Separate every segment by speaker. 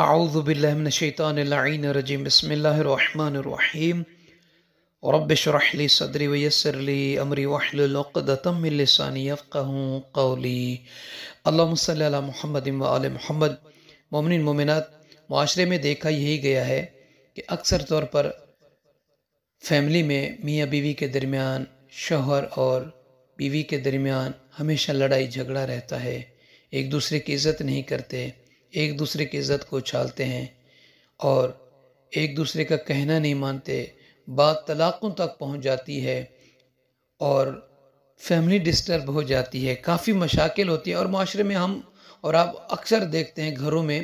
Speaker 1: اعوذ باللہ من الشیطان اللعین الرجیم بسم اللہ الرحمن الرحیم رب اشرح لی صدری ویسر لی امری واحلل عقدۃ من لسانی یفقہوا قولی اللہم صلی علی محمد و آل محمد۔ مومنین مومنات، معاشرے میں دیکھا یہی گیا ہے کہ اکثر طور پر فیملی میں میاں بیوی کے درمیان، شوہر اور بیوی کے درمیان ہمیشہ لڑائی جھگڑا رہتا ہے، ایک دوسرے کی عزت نہیں کرتے، ایک دوسرے کی عزت کو اچھالتے ہیں اور ایک دوسرے کا کہنا نہیں مانتے، بات طلاقوں تک پہنچ جاتی ہے اور فیملی ڈسٹرب ہو جاتی ہے، کافی مشاکل ہوتی ہیں۔ اور معاشرے میں ہم اور آپ اکثر دیکھتے ہیں گھروں میں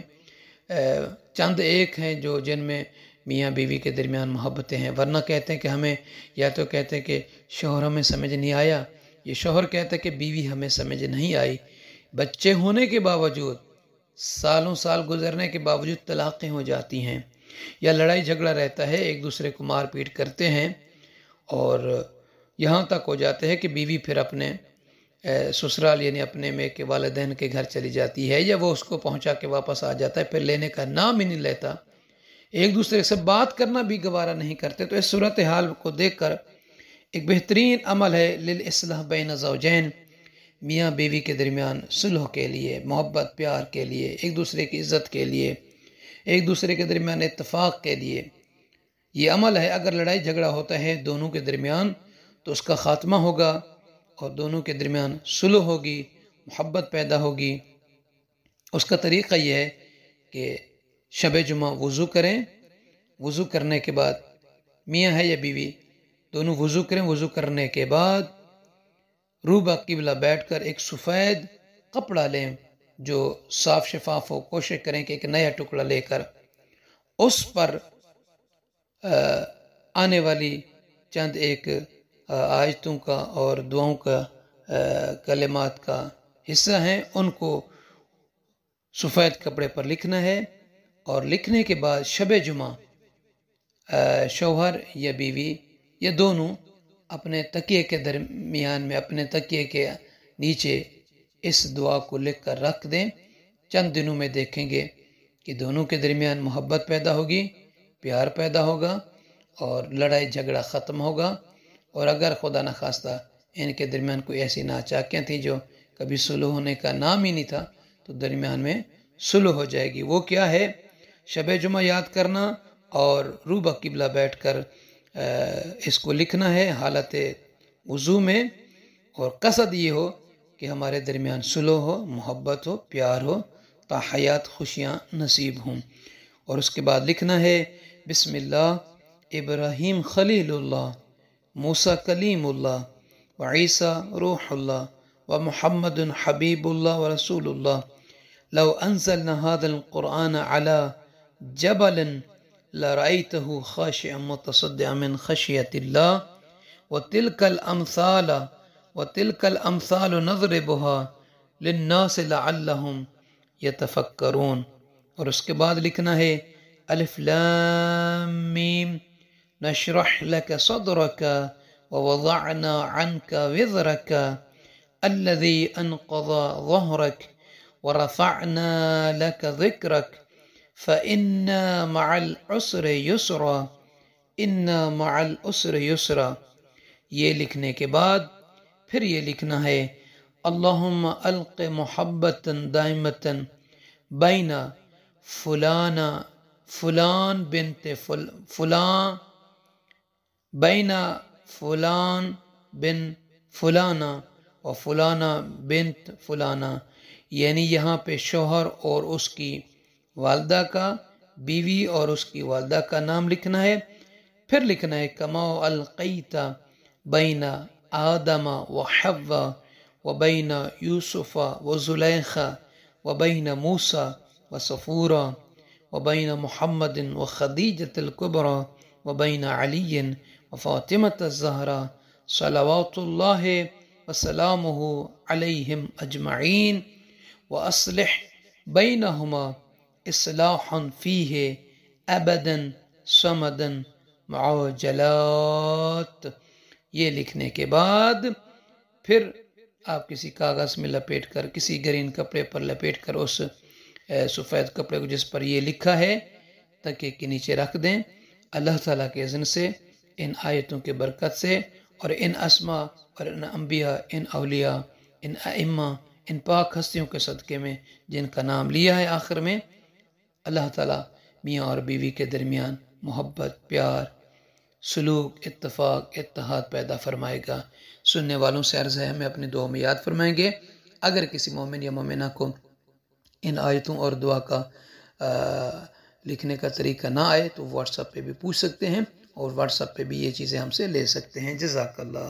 Speaker 1: چند ایک ہیں جو جن میں میاں بیوی کے درمیان محبتیں ہیں، ورنہ کہتے ہیں کہ ہمیں، یا تو کہتے ہیں کہ شوہر ہمیں سمجھ نہیں آیا، یہ شوہر کہتا ہے کہ بیوی ہمیں سمجھ نہیں آئی، بچے ہونے کے باوجود، سالوں سال گزرنے کے باوجود طلاقیں ہو جاتی ہیں یا لڑائی جھگڑا رہتا ہے، ایک دوسرے کو مار پیٹ کرتے ہیں اور یہاں تک ہو جاتے ہیں کہ بیوی پھر اپنے سسرال یعنی اپنے میں کے والدین کے گھر چلی جاتی ہے یا وہ اس کو پہنچا کے واپس آ جاتا ہے، پھر لینے کا نام ہی نہیں لیتا، ایک دوسرے سے بات کرنا بھی گوارا نہیں کرتے۔ تو اس صورتحال کو دیکھ کر ایک بہترین عمل ہے للإصلاح بین الزوجین، میاں بیوی کے درمیان صلح کے لیے، محبت پیار کے لیے، ایک دوسرے کی عزت کے لیے، ایک دوسرے کے درمیان اتفاق کے لیے یہ عمل ہے۔ اگر لڑائی جھگڑا ہوتا ہے دونوں کے درمیان تو اس کا خاتمہ ہوگا اور دونوں کے درمیان صلح ہوگی، محبت پیدا ہوگی۔ اس کا طریقہ یہ ہے کہ شب جمعہ وضو کریں، وضو کرنے کے بعد میاں ہے یا بیوی دونوں وضو کریں، وضو کرنے کے بعد روبہ قبلہ بیٹھ کر ایک سفید کپڑا لیں جو صاف شفاف ہو، کوشش کریں کہ ایک نیا ٹکڑا لے کر اس پر آنے والی چند ایک آیتوں کا اور دعاؤں کا کلمات کا حصہ ہیں ان کو سفید کپڑے پر لکھنا ہے، اور لکھنے کے بعد شب جمعہ شوہر یا بیوی یا دونوں اپنے تکیے کے درمیان میں، اپنے تکیے کے نیچے اس دعا کو لکھ کر رکھ دیں۔ چند دنوں میں دیکھیں گے کہ دونوں کے درمیان محبت پیدا ہوگی، پیار پیدا ہوگا اور لڑائی جھگڑا ختم ہوگا۔ اور اگر خدا نخواستہ ان کے درمیان کوئی ایسی ناچاکیاں تھیں جو کبھی صلح ہونے کا نام ہی نہیں تھا تو درمیان میں صلح ہو جائے گی۔ وہ کیا ہے؟ شب جمعہ یاد کرنا اور روبہ قبلہ بیٹھ کر اس کو لکھنا ہے حالت وضو میں، اور قصد یہ ہو کہ ہمارے درمیان صلح ہو، محبت ہو، پیار ہو، تا حیات خوشیاں نصیب ہوں۔ اور اس کے بعد لکھنا ہے بسم اللہ ابراہیم خلیل اللہ، موسیٰ کلیم اللہ، وعیسیٰ روح اللہ، ومحمد حبیب اللہ ورسول اللہ، لو انزلنا هذا القرآن على جبل لرأيته خاشعا متصدعا من خشية الله وتلك الأمثال نضربها للناس لعلهم يتفكرون۔ اور اس کے بعد لکھنا ہے الف لام میم نشرح لك صدرك ووضعنا عنك وزرك الذي أنقض ظهرك ورفعنا لك ذكرك فإن مع العسر يسرا إن مع العسر يسرا۔ یہ لکھنے کے بعد پھر یہ لکھنا ہے اللہم الق محبت دائمتا بین فلان بنت فلان، بین فلان بن فلانا و فلانا بنت فلانا، یعنی یہاں پہ شوہر اور اس کی والدہ کا، بیوی اور اس کی والدہ کا نام لکھنا ہے۔ پھر لکھنا ہے کما القیت بین آدم و حوا و بین یوسف و زلیخا و بین موسیٰ و صفورا و بین محمد و خدیجۃ الکبریٰ و بین علی و فاطمۃ الزہرا صلوات اللہ وسلامہ علیہم اجمعین وأصلح بینہما اصلاحا فیہ ابدا صمدا معجلات۔ یہ لکھنے کے بعد پھر آپ کسی کاغذ میں لپیٹ کر، کسی گرین کپڑے پر لپیٹ کر اس سفید کپڑے کو جس پر یہ لکھا ہے تکیے کے نیچے رکھ دیں۔ اللہ تعالیٰ کے اذن سے ان آیتوں کے برکت سے اور ان اسماء اور ان انبیاء، ان اولیاء، ان ائمہ، ان پاک ہستیوں کے صدقے میں جن کا نام لیا ہے آخر میں، اللہ تعالیٰ میاں اور بیوی کے درمیان محبت، پیار، سلوک، اتفاق، اتحاد پیدا فرمائے گا۔ سننے والوں سے عرض ہے ہمیں اپنی دعا میں یاد فرمائیں گے۔ اگر کسی مومن یا مومنہ کو ان آیتوں اور دعا کا لکھنے کا طریقہ نہ آئے تو واٹس ایپ پہ بھی پوچھ سکتے ہیں، اور واٹس ایپ پہ بھی یہ چیزیں ہم سے لے سکتے ہیں۔ جزاک اللہ۔